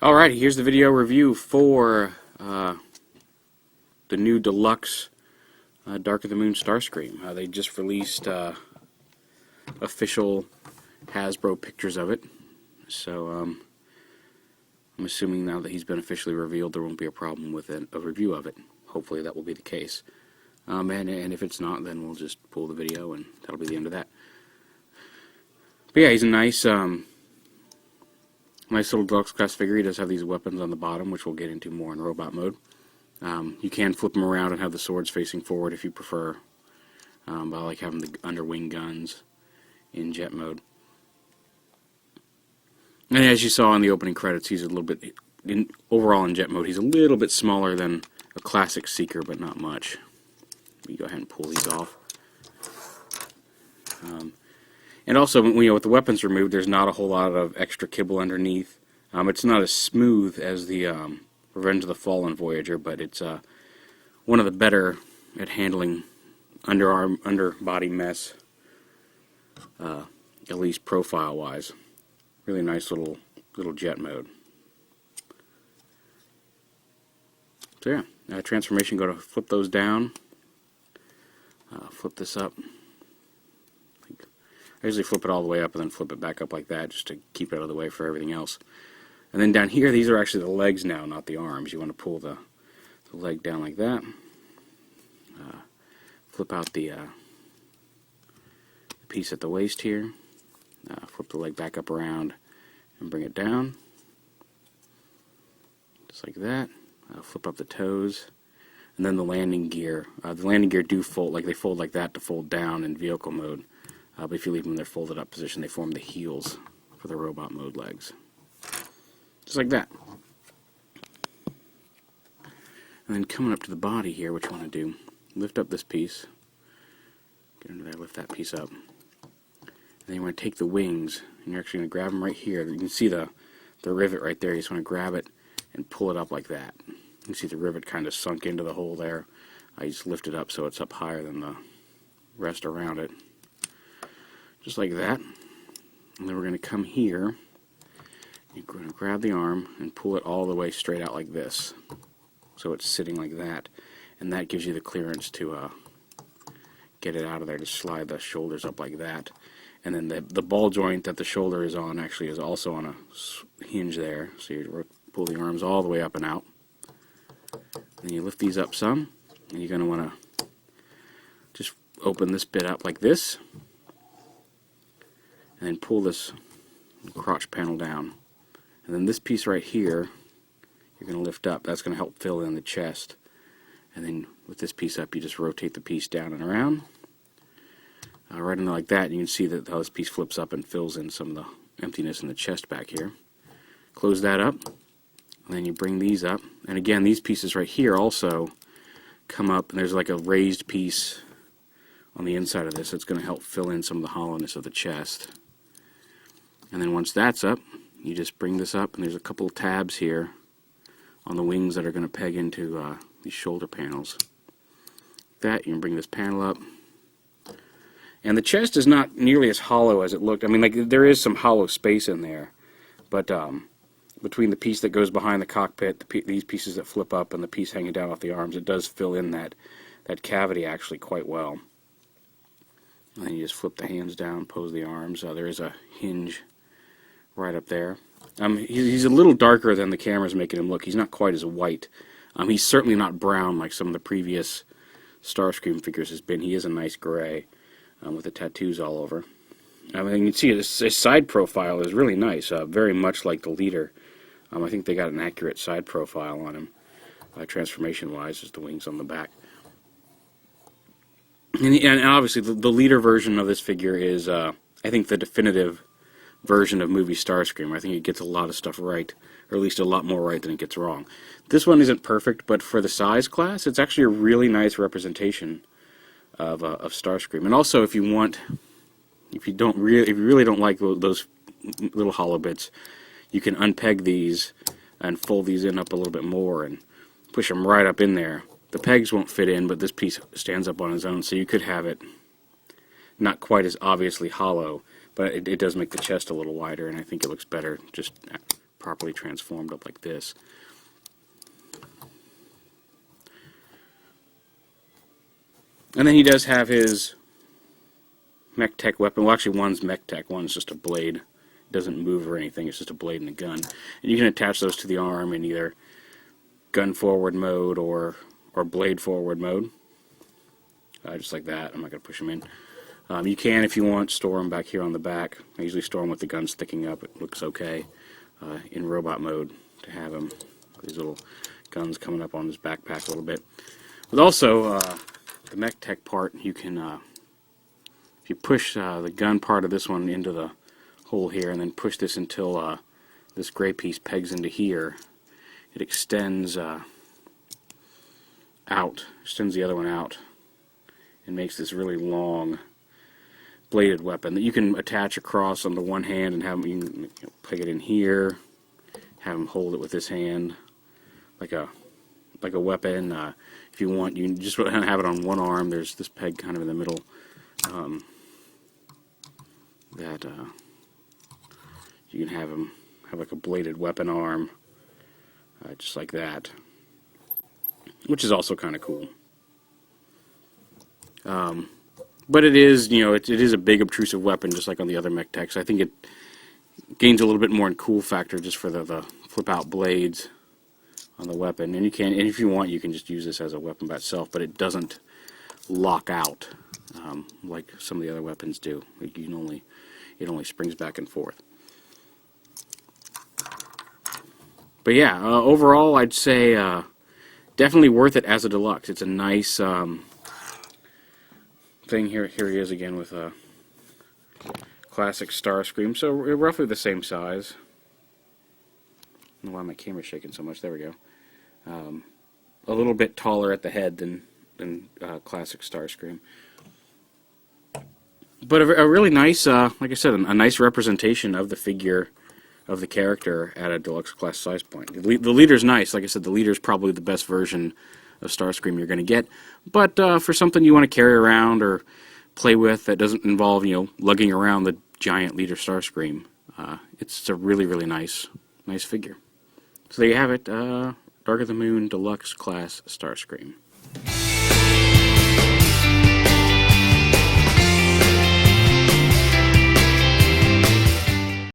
Alright, here's the video review for the new Deluxe Dark of the Moon STARSCREAM. They just released official Hasbro pictures of it, so I'm assuming now that he's been officially revealed there won't be a problem with a review of it. Hopefully that will be the case. And if it's not, then we'll just pull the video and that'll be the end of that. But yeah, he's a nice little Deluxe class figure. He does have these weapons on the bottom, which we'll get into more in robot mode. You can flip them around and have the swords facing forward if you prefer. But I like having the underwing guns in jet mode. And as you saw in the opening credits, he's a little bit, overall in jet mode, he's a little bit smaller than a classic Seeker, but not much. We go ahead and pull these off. And also, with the weapons removed, there's not a whole lot of extra kibble underneath. It's not as smooth as the Revenge of the Fallen Voyager, but it's one of the better at handling underbody mess, at least profile-wise. Really nice little jet mode. So yeah, transformation, go to flip those down, flip this up. I usually flip it all the way up and then flip it back up like that just to keep it out of the way for everything else. And then down here, these are actually the legs now, not the arms. You want to pull the leg down like that. Flip out the piece at the waist here. Flip the leg back up around and bring it down. Just like that. Flip up the toes. And then the landing gear. The landing gear do fold, they fold like that to fold down in vehicle mode. But if you leave them in their folded up position, they form the heels for the robot mode legs. Just like that. And then coming up to the body here, what you want to do, lift up this piece. Get under there, lift that piece up. And then you want to take the wings, and you're actually going to grab them right here. You can see the rivet right there. You just want to grab it and pull it up like that. You can see the rivet kind of sunk into the hole there. I just lift it up so it's up higher than the rest around it. Just like that. And then we're going to come here. You're going to grab the arm and pull it all the way straight out like this. So it's sitting like that. And that gives you the clearance to get it out of there. Just slide the shoulders up like that. And then the ball joint that the shoulder is on actually is also on a hinge there. So you pull the arms all the way up and out. Then you lift these up some. And you're going to want to just open this bit up like this. And then pull this crotch panel down. And then this piece right here, you're going to lift up. That's going to help fill in the chest. And then with this piece up, you just rotate the piece down and around. Right in there like that, and you can see that how this piece flips up and fills in some of the emptiness in the chest back here. Close that up. And then you bring these up. And again, these pieces right here also come up, and there's like a raised piece on the inside of this. It's going to help fill in some of the hollowness of the chest. And then once that's up, you just bring this up, and there's a couple of tabs here on the wings that are going to peg into these shoulder panels. That, you can bring this panel up. And the chest is not nearly as hollow as it looked. I mean, there is some hollow space in there, but between the piece that goes behind the cockpit, these pieces that flip up, and the piece hanging down off the arms, it does fill in that cavity actually quite well. And then you just flip the hands down, pose the arms. There is a hinge right up there. He's a little darker than the camera's making him look. He's not quite as white. He's certainly not brown like some of the previous STARSCREAM figures has been. He is a nice gray with the tattoos all over. I mean, you can see his side profile is really nice, very much like the leader. I think they got an accurate side profile on him, transformation-wise, as the wings on the back. And obviously, the leader version of this figure is, I think, the definitive version of movie STARSCREAM. I think it gets a lot of stuff right, or at least a lot more right than it gets wrong. This one isn't perfect, but for the size class, it's actually a really nice representation of STARSCREAM. And also, if you really don't like those little hollow bits, you can unpeg these and fold these in up a little bit more and push them right up in there. The pegs won't fit in, but this piece stands up on its own, so you could have it not quite as obviously hollow, but it does make the chest a little wider, and I think it looks better just properly transformed up like this. And then he does have his Mech-Tech Weapon. Well, actually, one's Mech-Tech, one's just a blade. It doesn't move or anything, it's just a blade and a gun. And you can attach those to the arm in either gun forward mode or blade forward mode. Just like that. I'm not going to push them in. You can, if you want, store them back here on the back. I usually store them with the gun sticking up. It looks okay in robot mode to have them. These little guns coming up on his backpack a little bit. But also, the Mech-Tech part, you can, if you push the gun part of this one into the hole here and then push this until this gray piece pegs into here, it extends extends the other one out and makes this really long bladed weapon that you can attach across on the one hand and have you can peg it in here, have him hold it with this hand like a weapon. If you want, you can just have it on one arm. There's this peg kind of in the middle that you can have him have like a bladed weapon arm, just like that, which is also kind of cool. But it is, it is a big obtrusive weapon, just like on the other Mech-Techs. I think it gains a little bit more in cool factor just for the flip-out blades on the weapon. And if you want, you can just use this as a weapon by itself, but it doesn't lock out like some of the other weapons do. It only springs back and forth. But yeah, overall, I'd say definitely worth it as a deluxe. It's a nice thing. Here he is again with a classic STARSCREAM. So roughly the same size. I don't know why my camera's shaking so much. There we go. A little bit taller at the head than classic STARSCREAM. But a really nice, like I said, a nice representation of the figure of the character at a deluxe class size point. The leader's nice. Like I said, the leader's probably the best version of STARSCREAM you're going to get. But for something you want to carry around or play with that doesn't involve, lugging around the giant leader STARSCREAM, it's a really, really nice figure. So there you have it, Dark of the Moon Deluxe Class STARSCREAM.